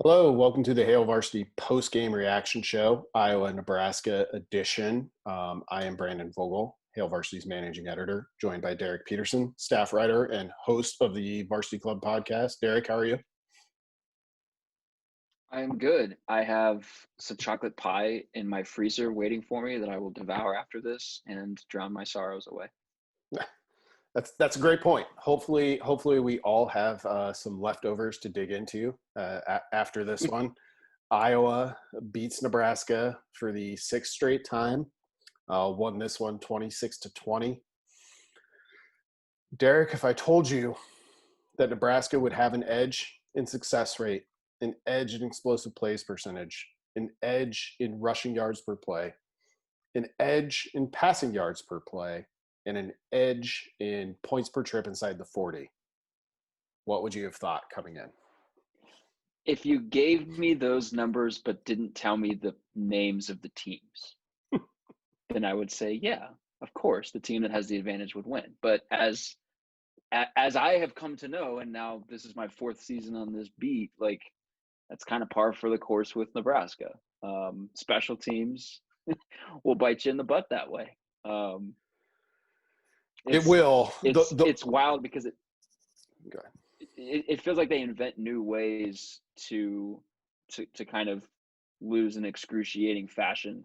Hello, welcome to the Hail Varsity post-game reaction show, Iowa-Nebraska edition. I am Brandon Vogel, Hail Varsity's managing editor, joined by Derek Peterson, staff writer and host of the Varsity Club podcast. Derek, how are you? I am good. I have some chocolate pie in my freezer waiting for me that I will devour after this and drown my sorrows away. That's a great point. Hopefully we all have some leftovers to dig into after this one. Iowa beats Nebraska for the sixth straight time. Won this one 26-20. Derek, if I told you that Nebraska would have an edge in success rate, an edge in explosive plays percentage, an edge in rushing yards per play, an edge in passing yards per play, and an edge in points per trip inside the 40, what would you have thought coming in? If you gave me those numbers but didn't tell me the names of the teams, then I would say, yeah, of course, the team that has the advantage would win. But as I have come to know, and now this is my fourth season on this beat, like that's kind of par for the course with Nebraska. Special teams will bite you in the butt that way. It will. It's wild because Go ahead. it feels like they invent new ways to kind of lose in excruciating fashion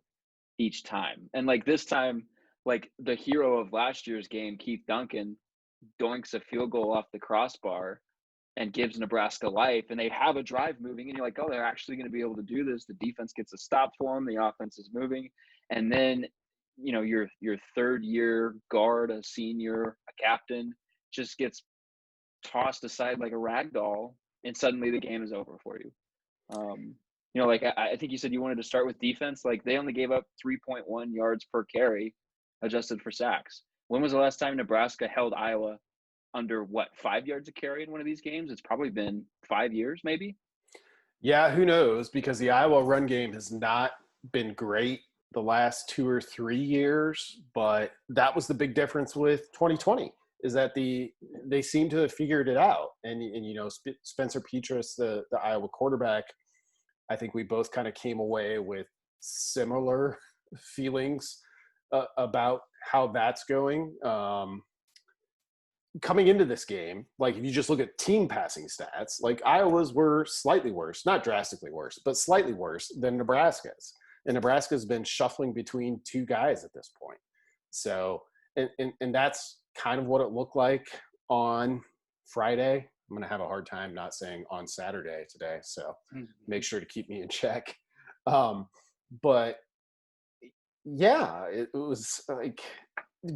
each time. And like this time, like the hero of last year's game, Keith Duncan, doinks a field goal off the crossbar and gives Nebraska life, and they have a drive moving, and you're like, oh, they're actually going to be able to do this. The defense gets a stop for them. The offense is moving. And then, you know, your third year guard, a senior, a captain, just gets tossed aside like a rag doll, and suddenly the game is over for you. You know, like I think you said you wanted to start with defense. Like they only gave up 3.1 yards per carry adjusted for sacks. When was the last time Nebraska held Iowa under 5 yards a carry in one of these games? It's probably been 5 years, maybe. Yeah, who knows? Because the Iowa run game has not been great the last 2 or 3 years, but that was the big difference with 2020 is that they seem to have figured it out. And you know, Spencer Petras, the Iowa quarterback, I think we both kind of came away with similar feelings about how that's going. Coming into this game, like if you just look at team passing stats, like Iowa's were slightly worse, not drastically worse, but slightly worse than Nebraska's. And Nebraska's been shuffling between two guys at this point. So, and that's kind of what it looked like on Friday. I'm going to have a hard time not saying on Saturday today. So make sure to keep me in check. But yeah, it was like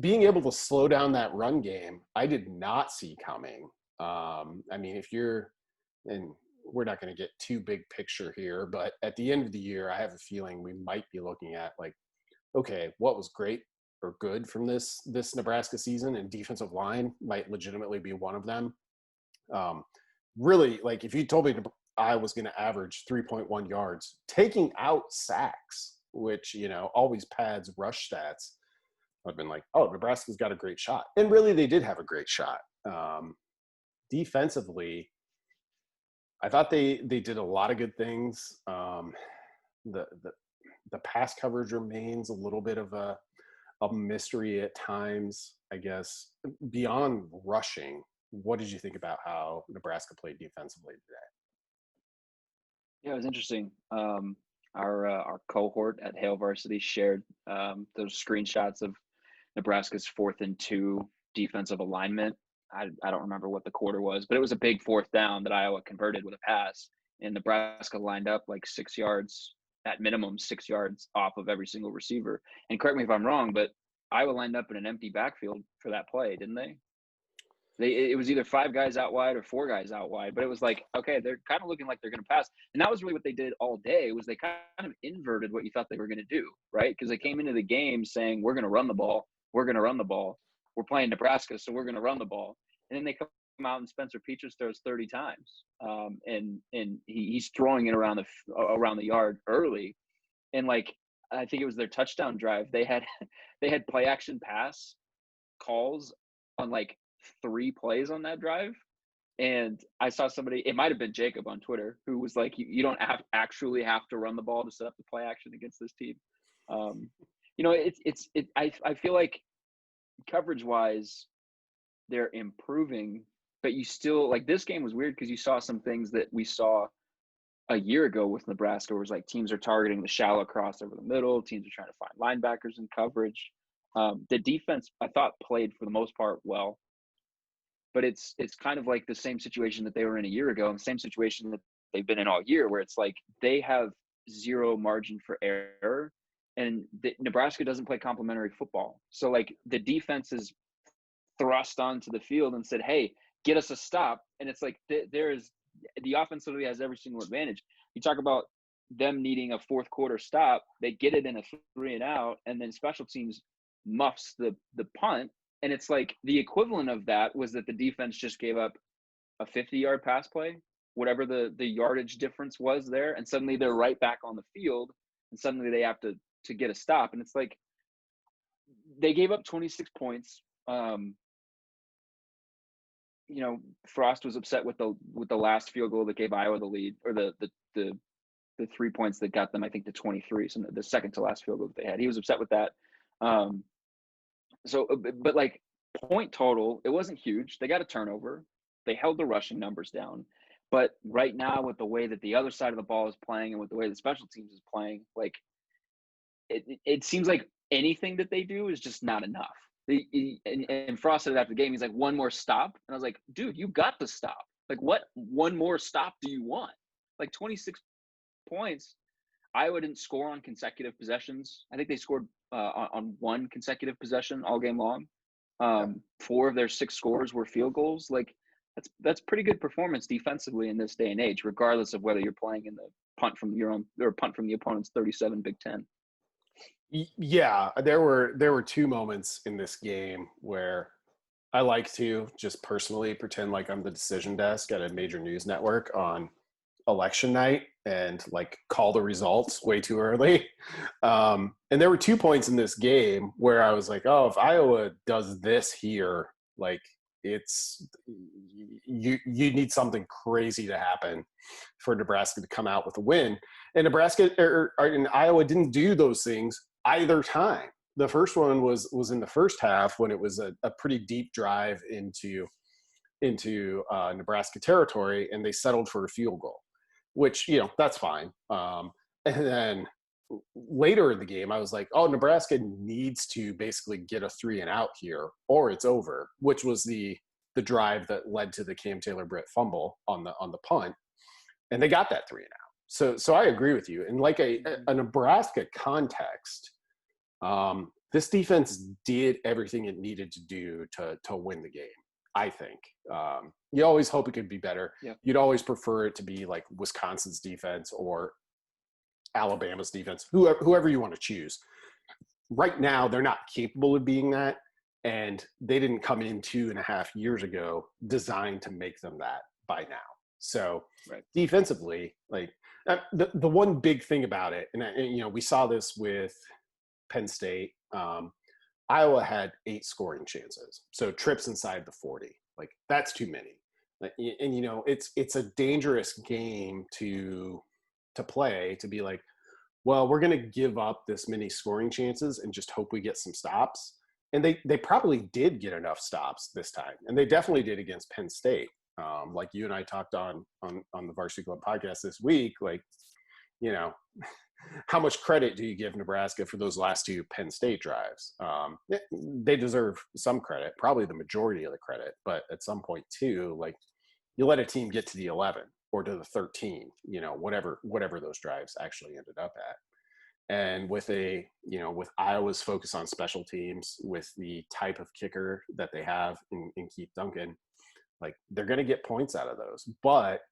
being able to slow down that run game, I did not see coming. I mean, if you're, and we're not going to get too big picture here, but at the end of the year, I have a feeling we might be looking at like, okay, what was great or good from this Nebraska season, and defensive line might legitimately be one of them. Really, like if you told me I was going to average 3.1 yards, taking out sacks, which, you know, always pads rush stats, I've been like, oh, Nebraska's got a great shot. And really, they did have a great shot. Defensively, I thought they did a lot of good things. The pass coverage remains a little bit of a mystery at times, I guess. Beyond rushing, what did you think about how Nebraska played defensively today? Yeah, it was interesting. Our cohort at Hail Varsity shared those screenshots of Nebraska's 4th and 2 defensive alignment. I don't remember what the quarter was, but it was a big 4th down that Iowa converted with a pass, and Nebraska lined up like 6 yards, at minimum 6 yards off of every single receiver. And correct me if I'm wrong, but Iowa lined up in an empty backfield for that play, didn't they? It was either 5 guys out wide or 4 guys out wide, but it was like, okay, they're kind of looking like they're going to pass. And that was really what they did all day, was they kind of inverted what you thought they were going to do, right? Because they came into the game saying, we're going to run the ball. We're going to run the ball. We're playing Nebraska, so we're going to run the ball. And then they come out and Spencer Petras throws 30 times. And he's throwing it around the yard early. And like, I think it was their touchdown drive. They had play action pass calls on like 3 plays on that drive, And I saw somebody, it might have been Jacob on Twitter, who was like, you don't actually have to run the ball to set up the play action against this team. I feel like coverage wise, they're improving, but you still, like, this game was weird because you saw some things that we saw a year ago with Nebraska, where it was like teams are targeting the shallow cross over the middle, teams are trying to find linebackers in coverage. The defense, I thought, played for the most part well, but it's kind of like the same situation that they were in a year ago, and the same situation that they've been in all year, where it's like they have zero margin for error, and Nebraska doesn't play complementary football. So like the defense is thrust onto the field and said, "Hey, get us a stop," and it's like the offense literally has every single advantage. You talk about them needing a fourth quarter stop, they get it in a 3 and out, and then special teams muffs the punt. And it's like the equivalent of that was that the defense just gave up a 50-yard pass play, whatever the yardage difference was there, and suddenly they're right back on the field, and suddenly they have to get a stop. And it's like they gave up 26 points. Frost was upset with the last field goal that gave Iowa the lead, or the 3 points that got them, I think, to 23, so the second to last field goal that they had. He was upset with that. But like point total, it wasn't huge. They got a turnover. They held the rushing numbers down. But right now, with the way that the other side of the ball is playing and with the way the special teams is playing, like it seems like anything that they do is just not enough. And Frost said it after the game. He's like, one more stop. And I was like, dude, you got to stop. Like, what one more stop do you want? Like 26 points. Iowa didn't score on consecutive possessions. I think they scored on one consecutive possession all game long. 4 of their 6 scores were field goals. Like that's pretty good performance defensively in this day and age, regardless of whether you're playing in the punt from your own or punt from the opponent's 37 Big Ten. Yeah, there were 2 moments in this game where I like to just personally pretend like I'm the decision desk at a major news network on election night and like call the results way too early. And there were 2 points in this game where I was like, oh, if Iowa does this here, like it's you need something crazy to happen for Nebraska to come out with a win. And Nebraska and Iowa didn't do those things either time. The first one was in the first half when it was a pretty deep drive into Nebraska territory, and they settled for a field goal, which, that's fine. And then later in the game, I was like, oh, Nebraska needs to basically get a 3 and out here or it's over, which was the drive that led to the Cam Taylor-Britt fumble on the punt. And they got that 3 and out. So I agree with you. In like a Nebraska context, this defense did everything it needed to do to win the game, I think. You always hope it could be better. Yeah. You'd always prefer it to be like Wisconsin's defense or Alabama's defense, whoever you want to choose. Right now, they're not capable of being that, and they didn't come in 2.5 years ago designed to make them that by now. So right. Defensively, like the one big thing about it, and we saw this with Penn State. Iowa had 8 scoring chances, so trips inside the 40. Like that's too many. And it's a dangerous game to play, to be like, well, we're going to give up this many scoring chances and just hope we get some stops. And they probably did get enough stops this time, and they definitely did against Penn State. Like you and I talked on the Varsity Club podcast this week, like, how much credit do you give Nebraska for those last 2 Penn State drives? They deserve some credit, probably the majority of the credit, but at some point too, like you let a team get to the 11 or to the 13, whatever those drives actually ended up at. And with with Iowa's focus on special teams, with the type of kicker that they have in Keith Duncan, like they're going to get points out of those. But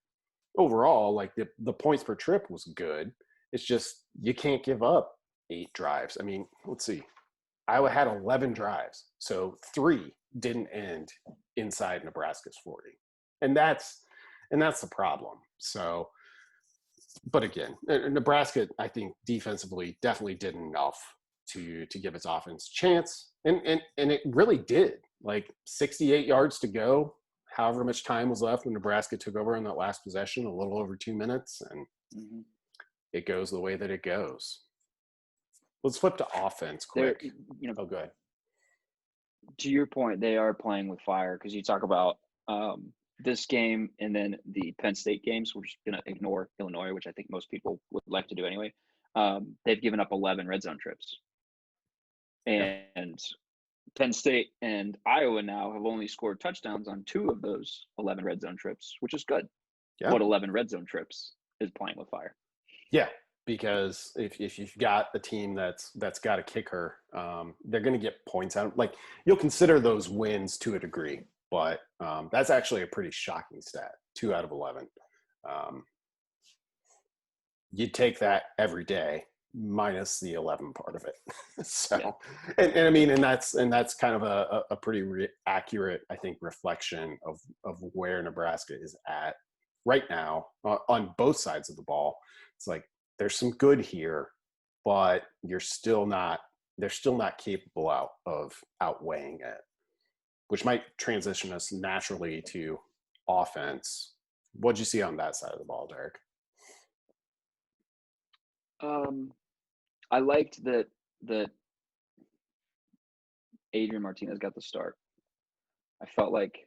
overall, like the points per trip was good. It's just you can't give up 8 drives. I mean, let's see. Iowa had 11 drives, so 3 didn't end inside Nebraska's 40, and that's the problem. So, but again, Nebraska, I think defensively definitely did enough to give its offense a chance, and it really did. Like 68 yards to go, however much time was left when Nebraska took over in that last possession, a little over 2 minutes, and it goes the way that it goes. Let's flip to offense quick. Oh, good. To your point, they are playing with fire, because you talk about this game and then the Penn State games. We're just going to ignore Illinois, which I think most people would like to do anyway. They've given up 11 red zone trips. And Penn State and Iowa now have only scored touchdowns on 2 of those 11 red zone trips, which is good. Yeah. What 11 red zone trips is playing with fire? Yeah, because if you've got a team that's got a kicker, they're going to get points out. Like, you'll consider those wins to a degree, but that's actually a pretty shocking stat. 2 out of 11. You'd take that every day, minus the 11 part of it. So, yeah. and I mean, and that's kind of a pretty accurate, I think, reflection of where Nebraska is at right now on both sides of the ball. It's like, there's some good here, but they're still not capable of outweighing it, which might transition us naturally to offense. What'd you see on that side of the ball, Derek? I liked that Adrian Martinez got the start. I felt like,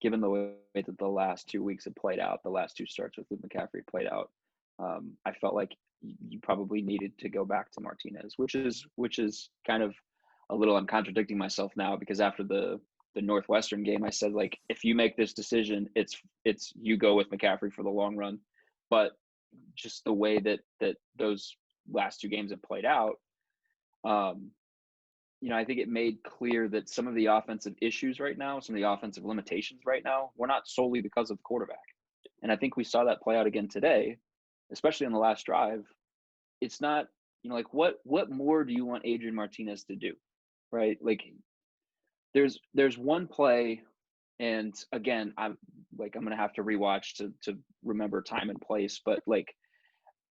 given the way that the last 2 weeks had played out, the last 2 starts with Luke McCaffrey played out, I felt like you probably needed to go back to Martinez, which is kind of a little, I'm contradicting myself now, because after the Northwestern game, I said, like, if you make this decision, it's you go with McCaffrey for the long run. But just the way that those last 2 games have played out, I think it made clear that some of the offensive issues right now, some of the offensive limitations right now, were not solely because of the quarterback. And I think we saw that play out again today, especially on the last drive. It's not, like, what more do you want Adrian Martinez to do, right? Like, there's one play, and again, I'm going to have to rewatch to remember time and place, but like,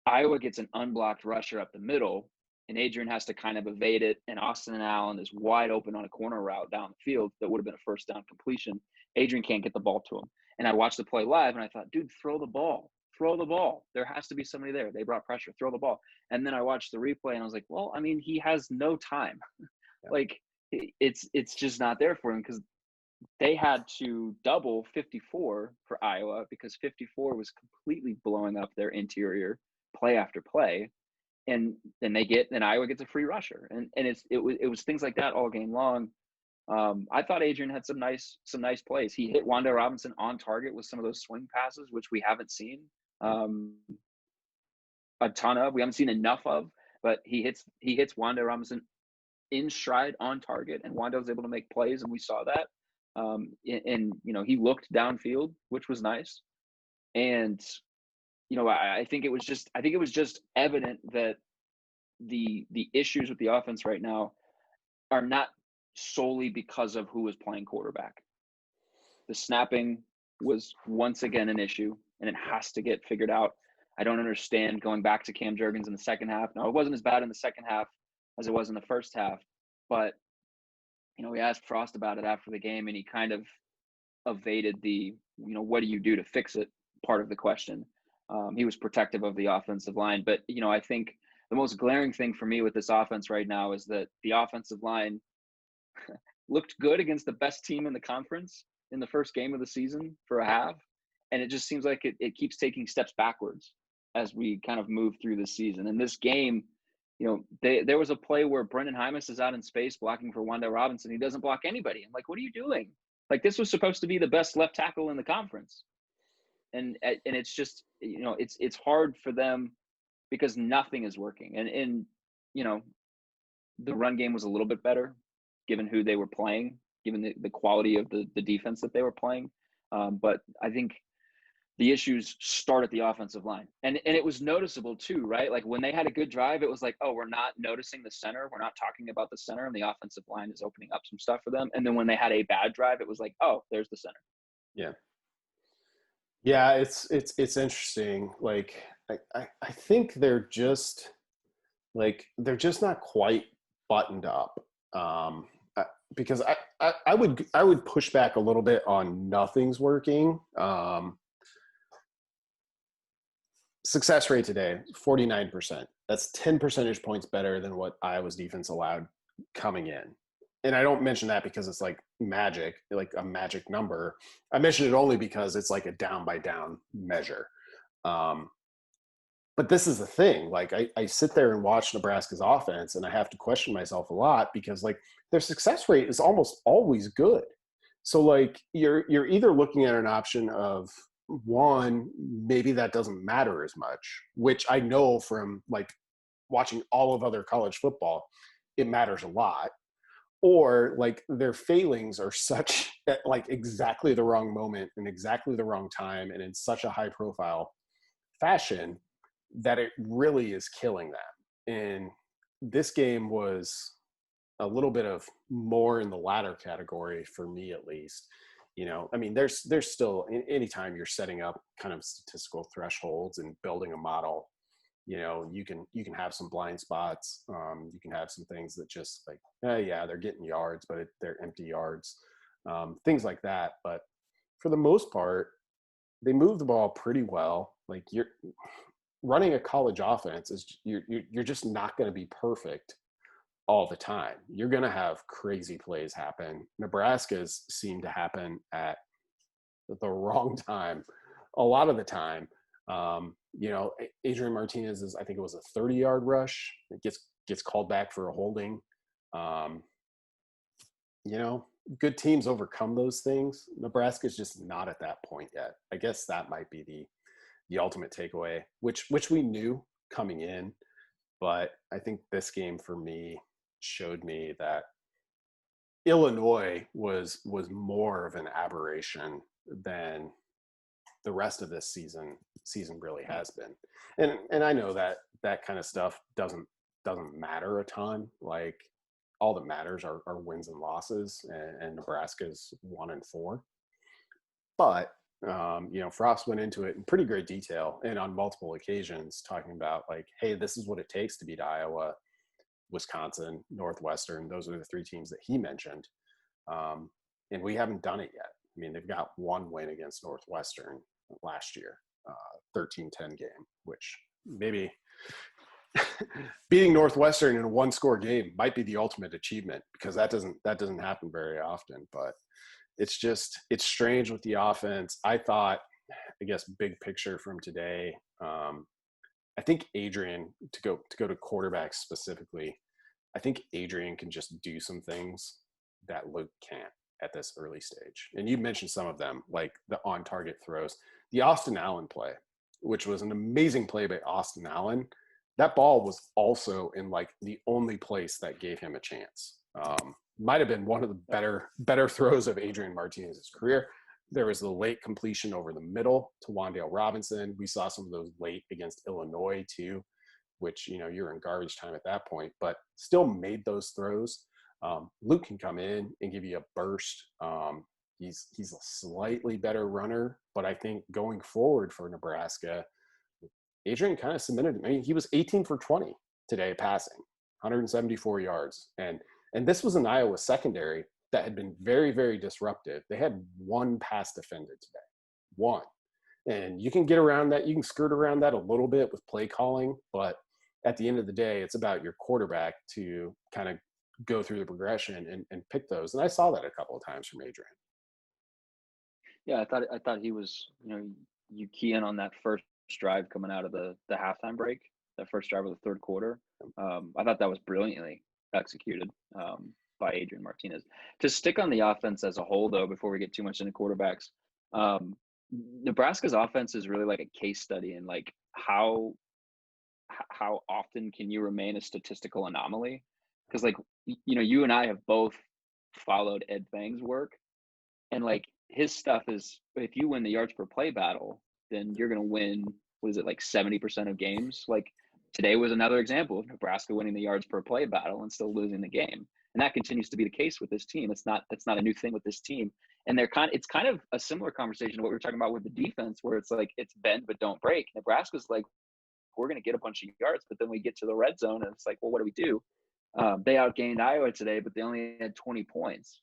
Iowa gets an unblocked rusher up the middle, and Adrian has to kind of evade it, and Austin Allen is wide open on a corner route down the field that would have been a first down completion. Adrian can't get the ball to him. And I watched the play live, and I thought, dude, throw the ball. Throw the ball. There has to be somebody there. They brought pressure. Throw the ball. And then I watched the replay, and I was like, well, I mean, he has no time. Yeah. Like, it's just not there for him, because they had to double 54 for Iowa, because 54 was completely blowing up their interior play after play. And then Iowa gets a free rusher. And it was things like that all game long. I thought Adrian had some nice plays. He hit Wanda Robinson on target with some of those swing passes, which we haven't seen a ton of. We haven't seen enough of, but he hits Wanda Robinson in stride on target, and Wanda was able to make plays, and we saw that. And he looked downfield, which was nice. And I think it was just evident that the issues with the offense right now are not solely because of who was playing quarterback. The snapping was once again an issue, and it has to get figured out. I don't understand going back to Cam Jurgens in the second half. No, it wasn't as bad in the second half as it was in the first half, but we asked Frost about it after the game, and he kind of evaded the, what do you do to fix it part of the question. He was protective of the offensive line, but I think the most glaring thing for me with this offense right now is that the offensive line looked good against the best team in the conference in the first game of the season for a half, and it just seems like it keeps taking steps backwards as we kind of move through the season. In this game, there was a play where Brendan Hymas is out in space blocking for Wanda Robinson. He doesn't block anybody. I'm like, what are you doing? Like, this was supposed to be the best left tackle in the conference. And it's just, it's hard for them because nothing is working. And the run game was a little bit better given who they were playing, given the quality of the defense that they were playing. But I think the issues start at the offensive line. And it was noticeable too, right? Like, when they had a good drive, it was like, oh, we're not noticing the center. We're not talking about the center, and the offensive line is opening up some stuff for them. And then when they had a bad drive, it was like, oh, there's the center. Yeah. Yeah, it's interesting. Like, I think they're just not quite buttoned up. because I would push back a little bit on nothing's working. Success rate today, 49%. That's 10 percentage points better than what Iowa's defense allowed coming in. And I don't mention that because it's like magic, like a magic number. I mention it only because it's like a down by down measure. Um, but this is the thing. Like I sit there and watch Nebraska's offense and I have to question myself a lot because like their success rate is almost always good. So like you're either looking at an option of one, maybe that doesn't matter as much, which I know from like watching all of other college football, it matters a lot. Or like their failings are such at like exactly the wrong moment and exactly the wrong time and in such a high profile fashion that it really is killing them. And this game was a little bit of more in the latter category for me, at least. You know, I mean, there's still, anytime you're setting up kind of statistical thresholds and building a model, you know, you can have some blind spots. You can have some things that just like, yeah, they're getting yards, but they're empty yards, things like that. But for the most part, they move the ball pretty well. Like you're running a college offense is you're just not going to be perfect all the time. You're going to have crazy plays happen. Nebraska's seem to happen at the wrong time a lot of the time. You know, Adrian Martinez's, I think it was a 30-yard rush. It gets called back for a holding. You know, good teams overcome those things. Nebraska's just not at that point yet. I guess that might be the ultimate takeaway, which we knew coming in, but I think this game for me showed me that Illinois was more of an aberration than the rest of this season really has been. And I know that kind of stuff doesn't matter a ton. Like all that matters are wins and losses, and Nebraska's 1-4. But you know, Frost went into it in pretty great detail and on multiple occasions talking about like, hey, this is what it takes to beat Iowa, Wisconsin, Northwestern. Those are the three teams that he mentioned. And we haven't done it yet. I mean, they've got one win against Northwestern last year, 13-10 game, which maybe beating Northwestern in a one-score game might be the ultimate achievement because that doesn't happen very often. But it's strange with the offense. I thought, I guess, big picture from today, I think Adrian, to go to quarterbacks specifically, I think Adrian can just do some things that Luke can't at this early stage. And you mentioned some of them, like the on-target throws. The Austin Allen play, which was an amazing play by Austin Allen. That ball was also in like the only place that gave him a chance. Might have been one of the better throws of Adrian Martinez's career. There was the late completion over the middle to Wan'Dale Robinson. We saw some of those late against Illinois too, which, you know, you're in garbage time at that point, but still made those throws. Luke can come in and give you a burst. He's a slightly better runner, but I think going forward for Nebraska, Adrian kind of cemented. I mean, he was 18 for 20 today passing, 174 yards. And this was an Iowa secondary that had been very, very disruptive. They had one pass defended today, one. And you can get around that. You can skirt around that a little bit with play calling. But at the end of the day, it's about your quarterback to kind of go through the progression and pick those. And I saw that a couple of times from Adrian. Yeah, I thought he was, you know, you key in on that first drive coming out of the halftime break, that first drive of the third quarter. I thought that was brilliantly executed by Adrian Martinez. To stick on the offense as a whole, though, before we get too much into quarterbacks, Nebraska's offense is really like a case study in like how often can you remain a statistical anomaly? Because like, you know, you and I have both followed Ed Fang's work, and like his stuff is, if you win the yards per play battle, then you're going to win, what is it, like 70% of games? Like today was another example of Nebraska winning the yards per play battle and still losing the game. And that continues to be the case with this team. It's not a new thing with this team. And it's kind of a similar conversation to what we were talking about with the defense, where it's like, it's bend but don't break. Nebraska's like, we're going to get a bunch of yards, but then we get to the red zone and it's like, well, what do we do? They outgained Iowa today, but they only had 20 points.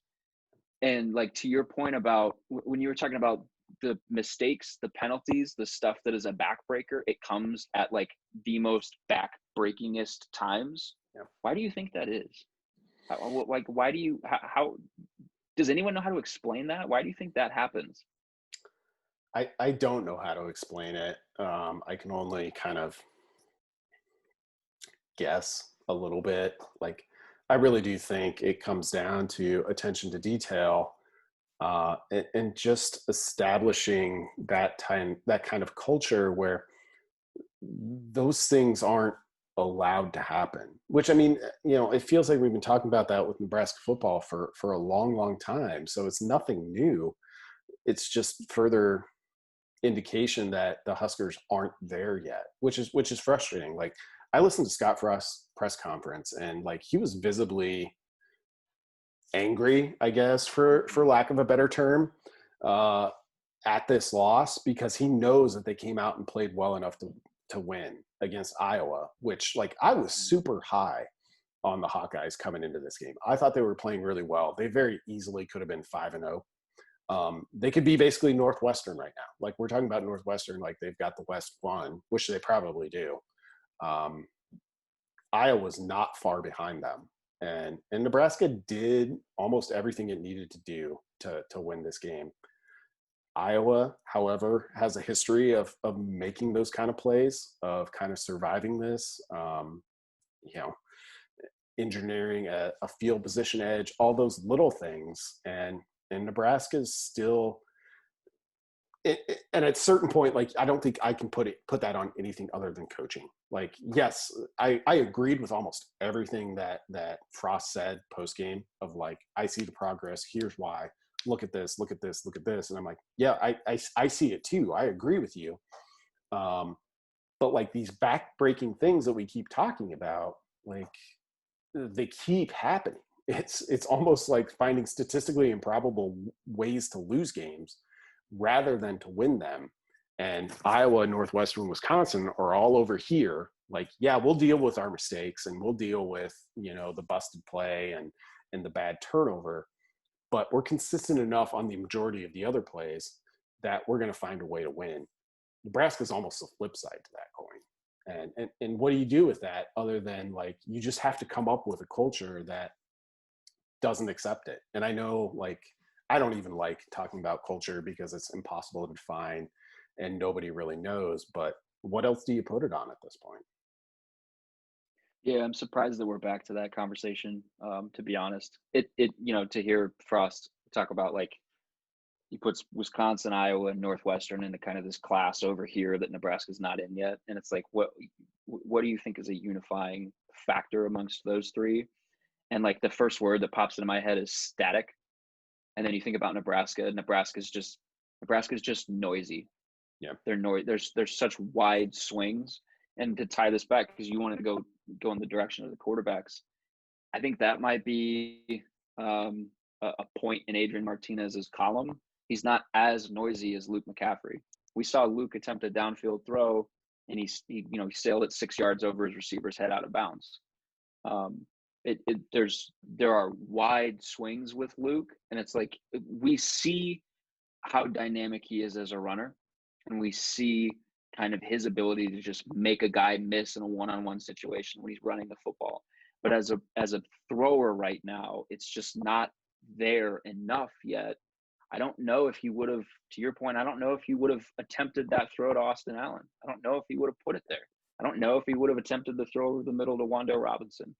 And like to your point about when you were talking about the mistakes, the penalties, the stuff that is a backbreaker, it comes at like the most backbreakingest times. Yeah. Why do you think that is? Like, why do you, how does anyone know how to explain that? Why do you think that happens? I don't know how to explain it. I can only kind of guess a little bit. Like, I really do think it comes down to attention to detail, and just establishing that kind of culture where those things aren't allowed to happen. Which, I mean, it feels like we've been talking about that with Nebraska football for a long, long time. So it's nothing new. It's just further indication that the Huskers aren't there yet, which is frustrating. Like, I listened to Scott Frost's press conference, and like he was visibly angry, I guess, for lack of a better term, uh, at this loss, because he knows that they came out and played well enough to win against Iowa, which, like, I was super high on the Hawkeyes coming into this game. I thought they were playing really well. They very easily could have been 5-0. They could be basically Northwestern right now. Like, we're talking about Northwestern, like they've got the West won, which they probably do. Um, Iowa's not far behind them, and Nebraska did almost everything it needed to do to win this game. Iowa, however, has a history of making those kind of plays, of kind of surviving this. You know, engineering a field position edge, all those little things, and Nebraska's still. And at a certain point, like, I don't think I can put that on anything other than coaching. Like, yes, I agreed with almost everything that Frost said post game, of like, I see the progress. Here's why. Look at this. Look at this. Look at this. And I'm like, yeah, I see it too. I agree with you. But like, these back-breaking things that we keep talking about, like, they keep happening. It's almost like finding statistically improbable ways to lose games rather than to win them. And Iowa, Northwestern, Wisconsin are all over here. Like, yeah, we'll deal with our mistakes, and we'll deal with, the busted play and the bad turnover, but we're consistent enough on the majority of the other plays that we're going to find a way to win. Nebraska's almost the flip side to that coin. And what do you do with that, other than, like, you just have to come up with a culture that doesn't accept it? And I know, like, I don't even like talking about culture because it's impossible to define and nobody really knows, but what else do you put it on at this point? Yeah, I'm surprised that we're back to that conversation. To be honest, to hear Frost talk about, like, he puts Wisconsin, Iowa, and Northwestern into kind of this class over here that Nebraska's not in yet, and it's like, what do you think is a unifying factor amongst those three? And like the first word that pops into my head is static, and then you think about Nebraska. Nebraska's just noisy. Yeah. There's such wide swings, and to tie this back, because you wanted to go in the direction of the quarterbacks, I think that might be a point in Adrian Martinez's column. He's not as noisy as Luke McCaffrey. We saw Luke attempt a downfield throw, and he sailed it 6 yards over his receiver's head out of bounds. There are wide swings with Luke, and it's like, we see how dynamic he is as a runner, and we see kind of his ability to just make a guy miss in a one-on-one situation when he's running the football. But as a thrower right now, it's just not there enough yet. I don't know if he would have, to your point, I don't know if he would have attempted that throw to Austin Allen. I don't know if he would have put it there. I don't know if he would have attempted the throw over the middle to Wando Robinson.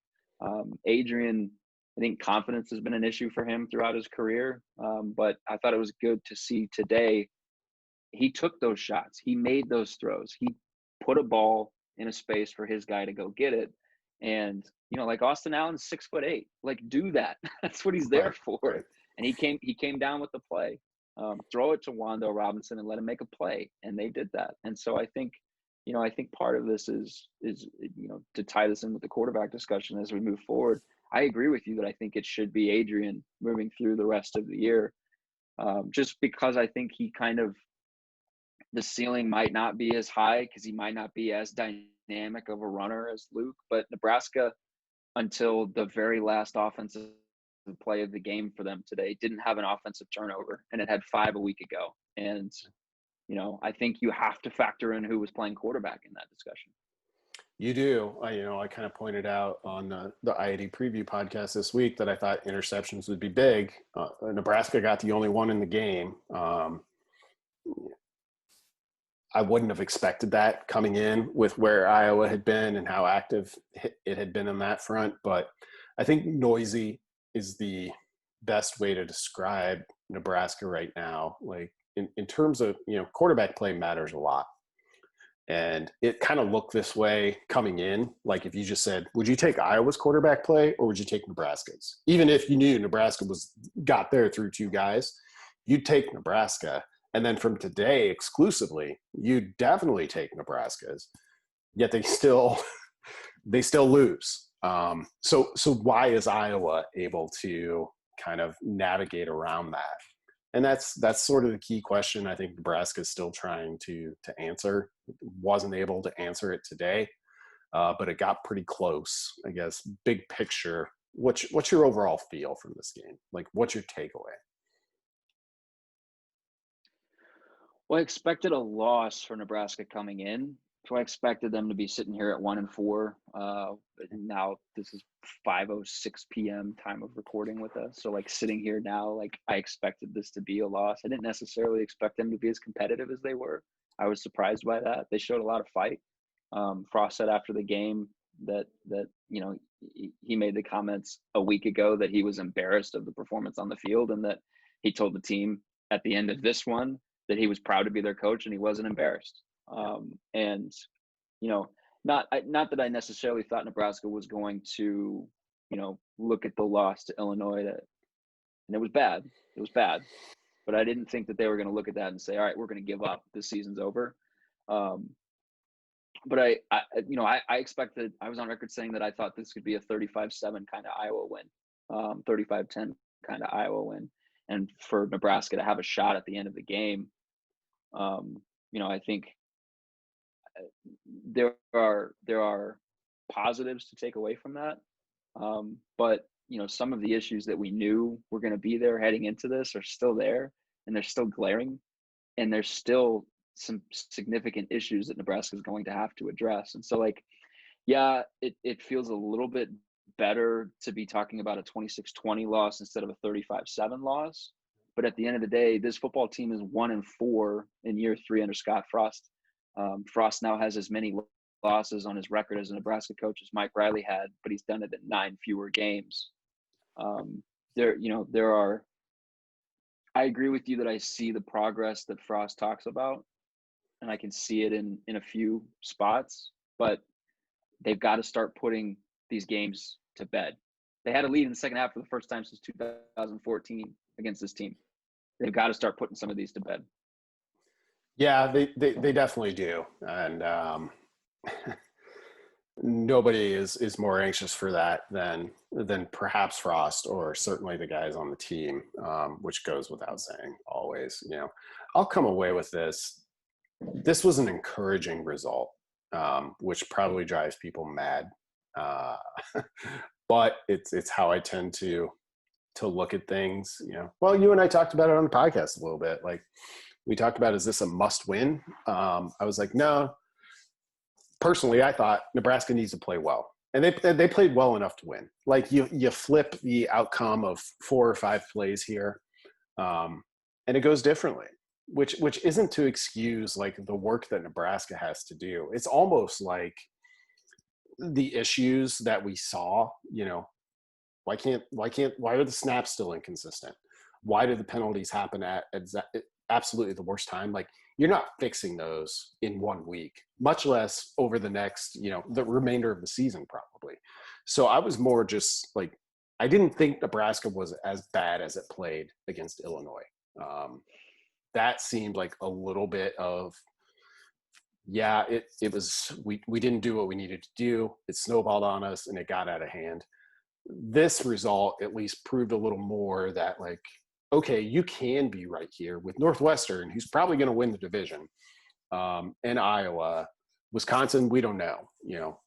Adrian, I think confidence has been an issue for him throughout his career, but I thought it was good to see today he took those shots. He made those throws. He put a ball in a space for his guy to go get it. And, like, Austin Allen's 6'8". Like, do that. That's what he's there for. Right. And he came down with the play. Throw it to Wando Robinson and let him make a play. And they did that. And so I think part of this is to tie this in with the quarterback discussion as we move forward. I agree with you that I think it should be Adrian moving through the rest of the year. Just because I think he kind of, the ceiling might not be as high because he might not be as dynamic of a runner as Luke. But Nebraska, until the very last offensive play of the game for them today, didn't have an offensive turnover, and it had 5 a week ago. And, I think you have to factor in who was playing quarterback in that discussion. You do. I kind of pointed out on the I-80 preview podcast this week that I thought interceptions would be big. Nebraska got the only one in the game. I wouldn't have expected that coming in with where Iowa had been and how active it had been on that front. But I think noisy is the best way to describe Nebraska right now. Like in terms of, quarterback play matters a lot. And it kind of looked this way coming in. Like if you just said, would you take Iowa's quarterback play or would you take Nebraska's? Even if you knew Nebraska got there through 2 guys, you'd take Nebraska. And then from today exclusively, you definitely take Nebraska's. Yet they still lose. So why is Iowa able to kind of navigate around that? And that's sort of the key question I think Nebraska is still trying to answer. Wasn't able to answer it today, but it got pretty close. I guess big picture, what's your overall feel from this game? Like, what's your takeaway? Well, I expected a loss for Nebraska coming in. So I expected them to be sitting here at 1-4. Now this is 5:06 p.m. time of recording with us. So like sitting here now, like I expected this to be a loss. I didn't necessarily expect them to be as competitive as they were. I was surprised by that. They showed a lot of fight. Frost said after the game that he made the comments a week ago that he was embarrassed of the performance on the field, and that he told the team at the end of this one that he was proud to be their coach and he wasn't embarrassed. And not that I necessarily thought Nebraska was going to, look at the loss to Illinois, and it was bad. It was bad, but I didn't think that they were going to look at that and say, all right, we're going to give up. This season's over. But I expected. I was on record saying that I thought this could be a 35-7 kind of Iowa win, 35-10 kind of Iowa win, and for Nebraska to have a shot at the end of the game. I think there are positives to take away from that. But some of the issues that we knew were going to be there heading into this are still there, and they're still glaring, and there's still some significant issues that Nebraska is going to have to address. And so it feels a little bit better to be talking about a 26-20 loss instead of a 35-7 loss. But at the end of the day, this football team is 1-4 in year 3 under Scott Frost. Frost now has as many losses on his record as a Nebraska coach as Mike Riley had, but he's done it in 9 fewer games. I agree with you that I see the progress that Frost talks about, and I can see it in a few spots, but they've got to start putting these games to bed. They had a lead in the second half for the first time since 2014 against this team. They've got to start putting some of these to bed. Yeah, they definitely do. And nobody is more anxious for that than perhaps Frost, or certainly the guys on the team, which goes without saying always. I'll come away with this. This was an encouraging result, which probably drives people mad. But it's how I tend to look at things. Well, you and I talked about it on the podcast a little bit. Like, we talked about, is this a must win? I was like, no. Personally, I thought Nebraska needs to play well, and they played well enough to win. Like, you flip the outcome of 4 or 5 plays here, and it goes differently, which isn't to excuse like the work that Nebraska has to do. It's almost like the issues that we saw. Why are the snaps still inconsistent? Why do the penalties happen at absolutely the worst time? Like, you're not fixing those in 1 week, much less over the next, the remainder of the season probably. So I was more just like, I didn't think Nebraska was as bad as it played against Illinois. That seemed like a little bit of, it was, we didn't do what we needed to do. It snowballed on us and it got out of hand. This result at least proved a little more that, like, okay, you can be right here with Northwestern, who's probably going to win the division, and Iowa, Wisconsin, we don't know.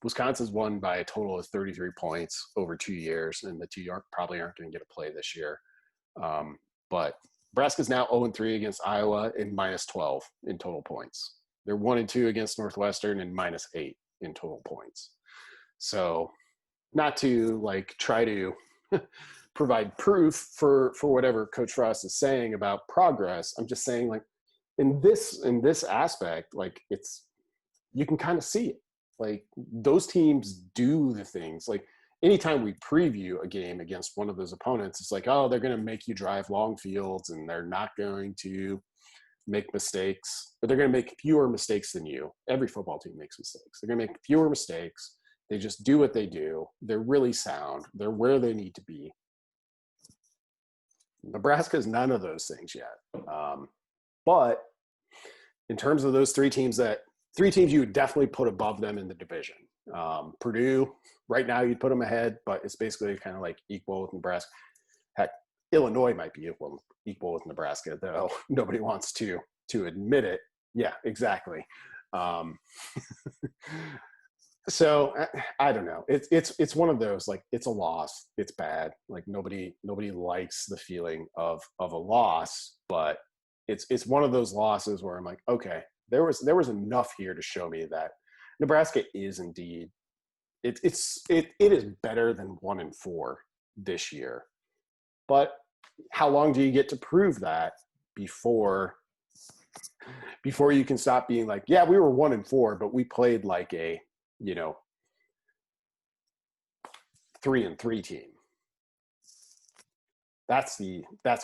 Wisconsin's won by a total of 33 points over 2 years, and the two probably aren't going to get a play this year. But Nebraska's now 0-3 against Iowa and -12 in total points. They're 1-2 against Northwestern and -8 in total points. So, not to try to provide proof for whatever Coach Frost is saying about progress. I'm just saying, in this aspect, it's, you can kind of see it. Those teams do the things. Anytime we preview a game against one of those opponents, it's oh, they're going to make you drive long fields and they're not going to make mistakes, but they're going to make fewer mistakes than you. Every football team makes mistakes. They're going to make fewer mistakes. They just do what they do. They're really sound. They're where they need to be. Nebraska is none of those things yet. But in terms of those three teams you would definitely put above them in the division. Purdue, right now you'd put them ahead, but it's basically kind of equal with Nebraska. Heck, Illinois might be equal with Nebraska, though nobody wants to admit it. Yeah, exactly. So I don't know. It's one of those, it's a loss. It's bad. Nobody likes the feeling of a loss, but it's one of those losses where I'm okay, there was enough here to show me that Nebraska is indeed it is better than 1-4 this year. But how long do you get to prove that before you can stop being yeah, we were 1-4, but we played a 3-3 team. That's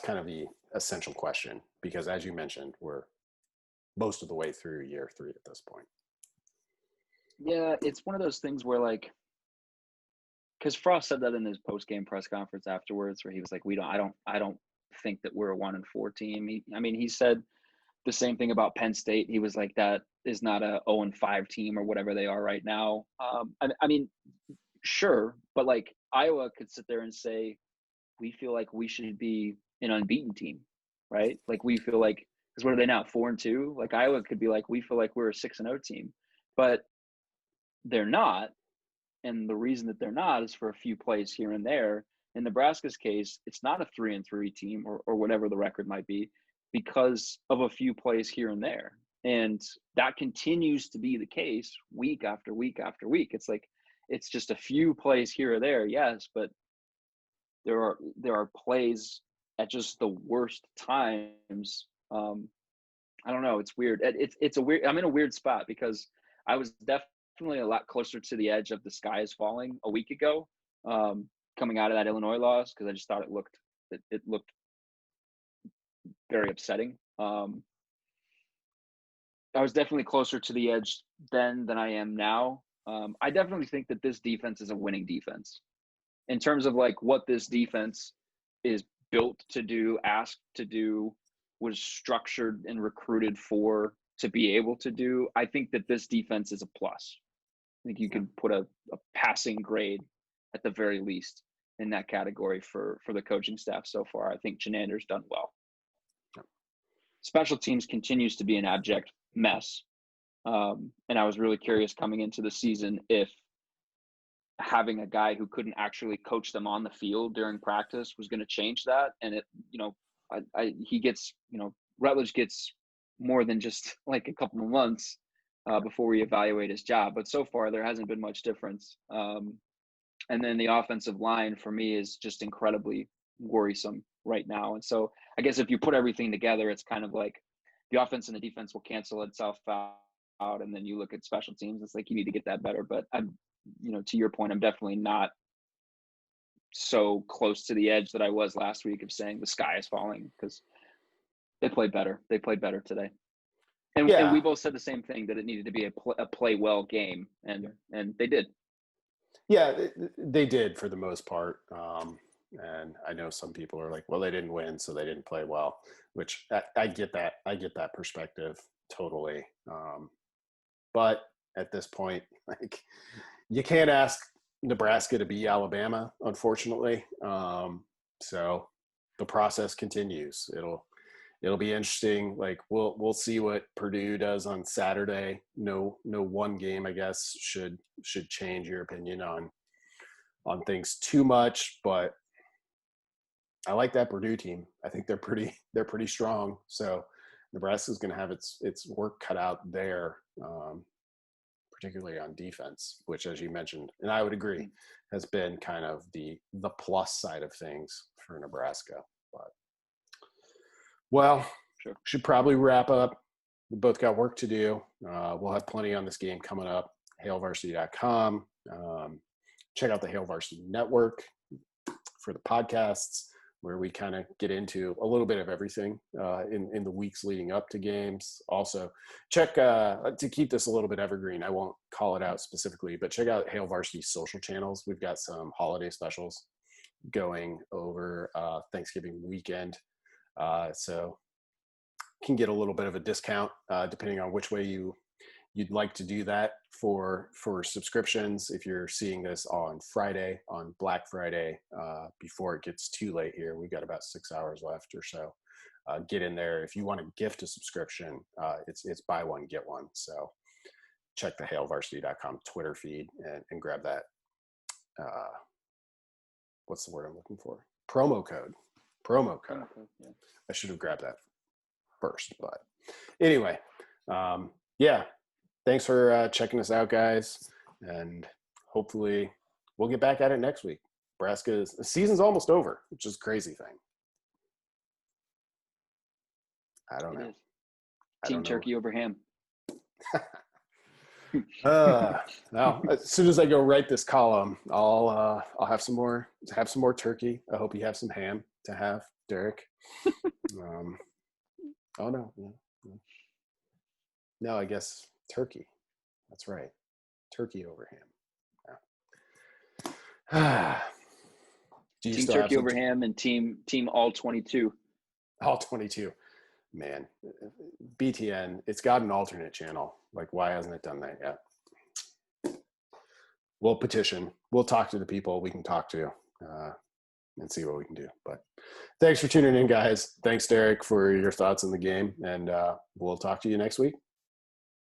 kind of the essential question, because as you mentioned, we're most of the way through year 3 at this point. Yeah, it's one of those things where because Frost said that in his post-game press conference afterwards, where he was I don't think that we're a 1-4 team. He said the same thing about Penn State. He was that is not a 0-5 team or whatever they are right now. Sure, but Iowa could sit there and say, we feel like we should be an unbeaten team, right? We feel because what are they now, 4-2? Iowa could be we feel like we're a 6-0 team, but they're not. And the reason that they're not is for a few plays here and there. In Nebraska's case, it's not a 3-3 team or whatever the record might be, because of a few plays here and there. And that continues to be the case week after week after week. It's just a few plays here or there, yes, but there are plays at just the worst times. I don't know. It's weird. It's a weird. I'm in a weird spot because I was definitely a lot closer to the edge of the sky is falling a week ago, coming out of that Illinois loss, because I just thought it looked very upsetting. I was definitely closer to the edge then than I am now. I definitely think that this defense is a winning defense in terms of what this defense is built to do, asked to do, was structured and recruited for to be able to do. I think that this defense is a plus. I think you could put a passing grade at the very least in that category for the coaching staff so far. I think Chenander's done well. Special teams continues to be an abject mess. And I was really curious coming into the season if having a guy who couldn't actually coach them on the field during practice was going to change that. And Rutledge gets more than just a couple of months before we evaluate his job. But so far, there hasn't been much difference. And then the offensive line for me is just incredibly worrisome right now. And so I guess if you put everything together, it's kind of the offense and the defense will cancel itself out. And then you look at special teams, it's you need to get that better. But I'm, to your point, I'm definitely not so close to the edge that I was last week of saying the sky is falling, because they played better. They played better today. And we both said the same thing, that it needed to be a play well game, and they did. Yeah, they did for the most part. And I know some people are well, they didn't win, so they didn't play well, which I get that. I get that perspective totally. But at this point, you can't ask Nebraska to be Alabama, unfortunately. So the process continues. it'll be interesting. Like we'll see what Purdue does on Saturday. No one game, I guess, should change your opinion on things too much, but I like that Purdue team. I think they're pretty strong. So Nebraska's going to have its work cut out there, particularly on defense, which, as you mentioned, and I would agree, has been kind of the plus side of things for Nebraska. But well, Sure. Should probably wrap up. We both got work to do. We'll have plenty on this game coming up. HailVarsity.com. Check out the Hail Varsity Network for the podcasts, where we kind of get into a little bit of everything in the weeks leading up to games. Also, check to keep this a little bit evergreen. I won't call it out specifically, but check out Hail Varsity's social channels. We've got some holiday specials going over Thanksgiving weekend, so you can get a little bit of a discount depending on which way you'd like to do that for subscriptions. If you're seeing this on Friday, on Black Friday, before it gets too late here, we've got about 6 hours left or so. Get in there. If you want to gift a subscription, it's buy one, get one. So check the HailVarsity.com Twitter feed and grab that. What's the word I'm looking for? Promo code. Yeah. I should have grabbed that first, but anyway, yeah. Thanks for checking us out, guys, and hopefully we'll get back at it next week. The season's almost over, which is a crazy thing. I don't know. Team turkey over ham. Now, as soon as I go write this column, I'll have some more turkey. I hope you have some ham to have, Derek. Oh no, no, I guess turkey. That's right. Turkey over ham. Yeah. Team turkey over ham and team all 22. All 22. Man, BTN, it's got an alternate channel. Like, why hasn't it done that yet? We'll petition. We'll talk to the people we can talk to and see what we can do. But thanks for tuning in, guys. Thanks, Derek, for your thoughts on the game. And we'll talk to you next week.